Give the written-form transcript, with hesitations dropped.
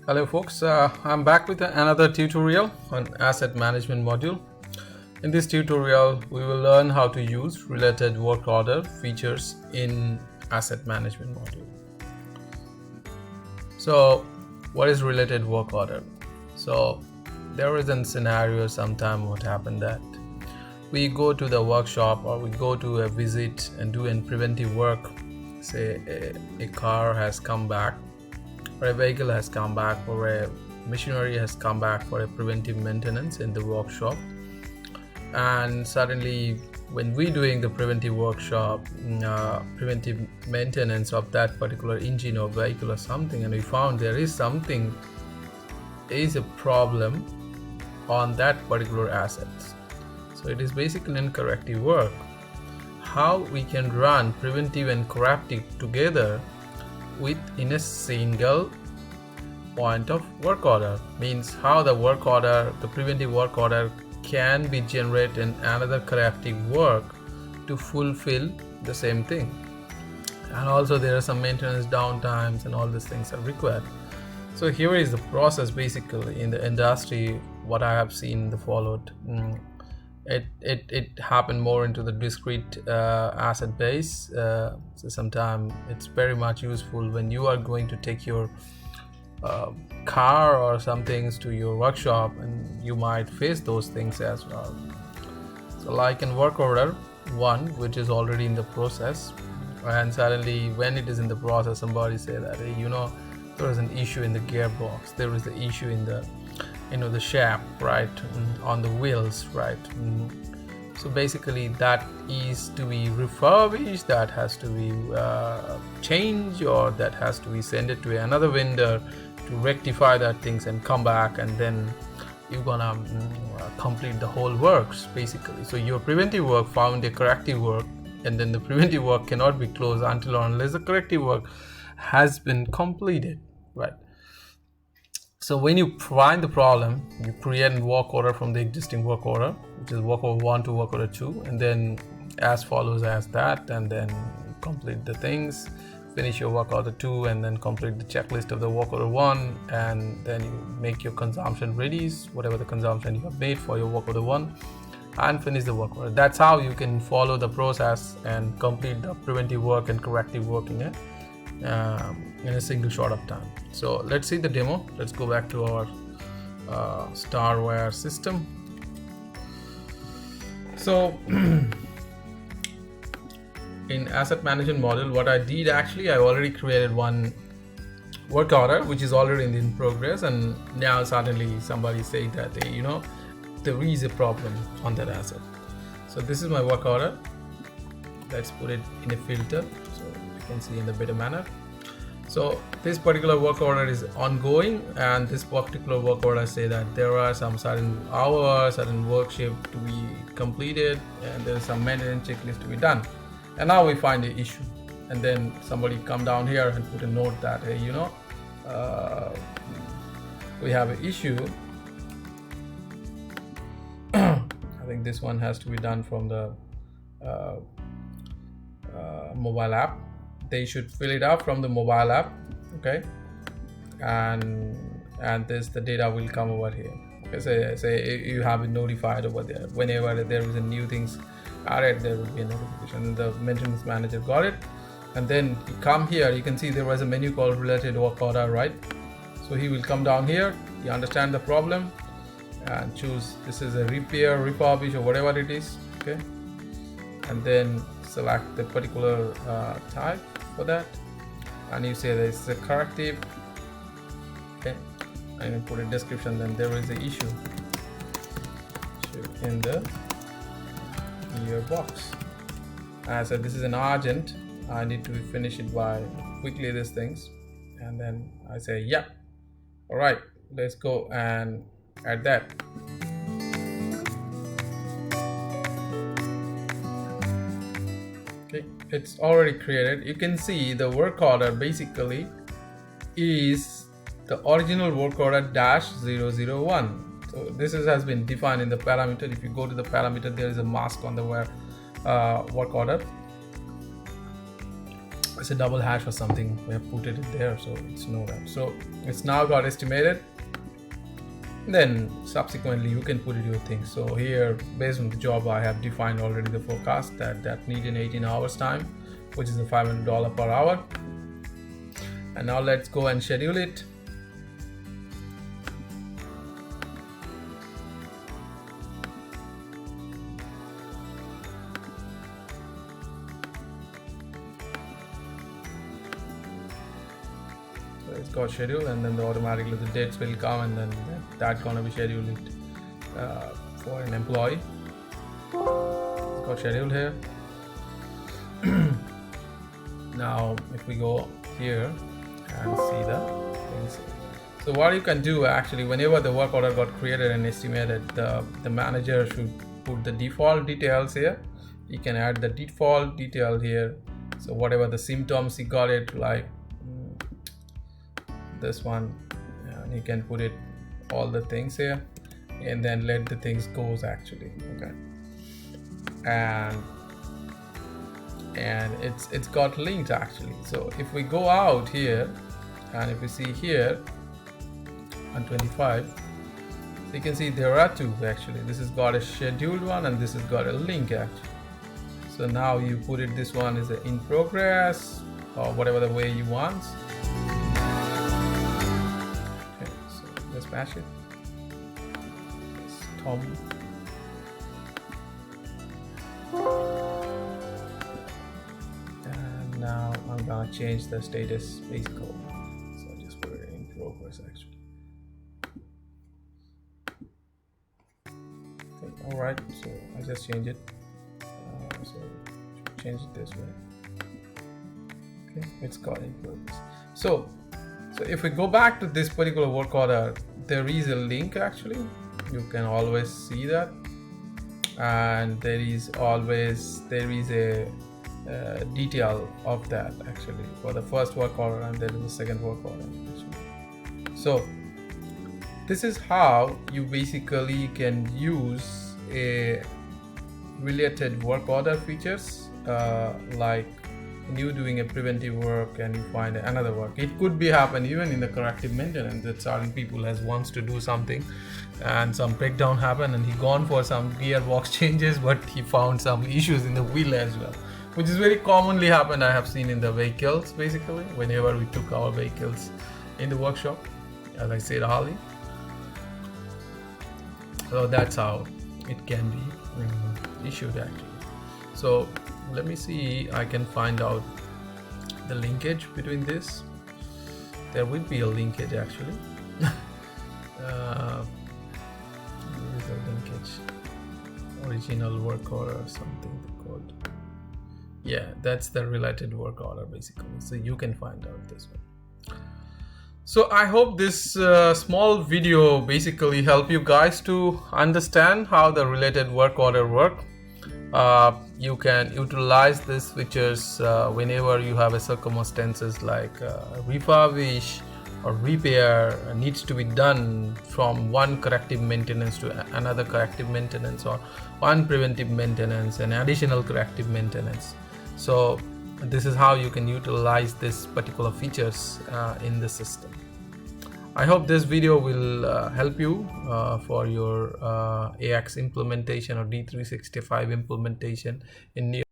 Hello folks, I'm back with another tutorial on asset management module. In this tutorial, we will learn how to use related work order features in asset management module. So what is related work order? So there is a scenario sometime what happened that we go to the workshop or we go to a visit and do a preventive work. Say a car has come back, or a vehicle has come back, or a machinery has come back for a preventive maintenance in the workshop, and suddenly when we doing the preventive preventive maintenance of that particular engine or vehicle or something, and we found there is a problem on that particular asset. So it is basically in corrective work. How we can run preventive and corrective together within a single point of work order, means how the preventive work order can be generated in another corrective work to fulfill the same thing. And also there are some maintenance downtimes and all these things are required. So here is the process basically in the industry. What I have seen the followed, it happened more into the discrete asset base. So sometimes it's very much useful when you are going to take your car or some things to your workshop, and you might face those things as well. So like in work order one, which is already in the process, and suddenly when it is in the process, somebody say that, hey, there is an issue in the gearbox, there is the issue in the the shaft, right, on the wheels, right. So basically that is to be refurbished, that has to be changed, or that has to be sent it to another vendor to rectify that things and come back, and then you're gonna complete the whole works basically. So your preventive work found a corrective work, and then the preventive work cannot be closed until or unless the corrective work has been completed, right. So when you find the problem, you create a work order from the existing work order, which is work order 1 to work order 2, and then as follows as that, and then complete the things, finish your work order 2, and then complete the checklist of the work order 1, and then you make your consumption ready, whatever the consumption you have made for your work order 1, and finish the work order. That's how you can follow the process and complete the preventive work and corrective work in a single shot of time. So let's see the demo. Let's go back to our Starware system. So in asset management model, what I did actually, I already created one work order which is already in progress, and now suddenly somebody say that, hey, there is a problem on that asset. So this is my work order. Let's put it in a filter so you can see in the better manner. So this particular work order is ongoing, and this particular work order say that there are some certain hours, certain work shift to be completed, and there's some maintenance checklist to be done. And now we find the issue, and then somebody come down here and put a note that, hey, we have an issue. I think this one has to be done from the mobile app. They should fill it out from the mobile app, okay, and this the data will come over here. Okay, say you have been notified over there. Whenever there is a new things added, there will be a notification. The maintenance manager got it, and then you come here, you can see there was a menu called related work order, right? So he will come down here, you understand the problem, and choose this is a repair, refurbish, or whatever it is, okay, and then select the particular type for that, and you say this is a corrective, okay, and you put a description. Then there is an issue in the gearbox. I said this is an urgent, I need to finish it by quickly these things, and then I say yeah, all right, let's go and add that. Okay, it's already created. You can see the work order basically is the original work order -001. So this has been defined in the parameter. If you go to the parameter, there is a mask on the work order, it's a double hash or something. We have put it there, so it's no that. So it's now got estimated. Then subsequently you can put it your things. So here, based on the job, I have defined already the forecast that need in 18 hours time, which is a $500 per hour. And now let's go and schedule it. It's got scheduled, and then automatically the dates will come, and then that's gonna be scheduled for an employee. It's got scheduled here. Now if we go here and see the things, so what you can do actually, whenever the work order got created and estimated, the manager should put the default details here. You can add the default detail here. So whatever the symptoms he got it, like this one, and you can put it all the things here, and then let the things goes actually. Okay, and it's got linked actually. So if we go out here and if we see here on 25, so you can see there are two actually. This has got a scheduled one and this has got a link actually. So now you put it, this one is in progress or whatever the way you want. Okay, so let's match it. It's Tom. And now I'm gonna change the status basically. So I just put it in progress actually. Okay, all right, so I just change it. So change it this way. Okay, it's got in progress. So if we go back to this particular work order, there is a link actually. You can always see that, and there is a detail of that actually for the first work order, and there is a second work order actually. So this is how you basically can use a related work order features, like you doing a preventive work and you find another work. It could be happen even in the corrective maintenance that certain people has wants to do something and some breakdown happen and he gone for some gearbox changes, but he found some issues in the wheel as well, which is very commonly happen. I have seen in the vehicles basically whenever we took our vehicles in the workshop, as I said earlier. So that's how it can be issued actually. So let me see, I can find out the linkage between this. There will be a linkage actually. There is a linkage, original work order or something called. Yeah, that's the related work order basically. So you can find out this one. So I hope this small video basically help you guys to understand how the related work order work. You can utilize these features whenever you have a circumstances like refurbish or repair needs to be done from one corrective maintenance to another corrective maintenance, or one preventive maintenance and additional corrective maintenance. So this is how you can utilize this particular features in the system. I hope this video will help you for your AX implementation or D365 implementation in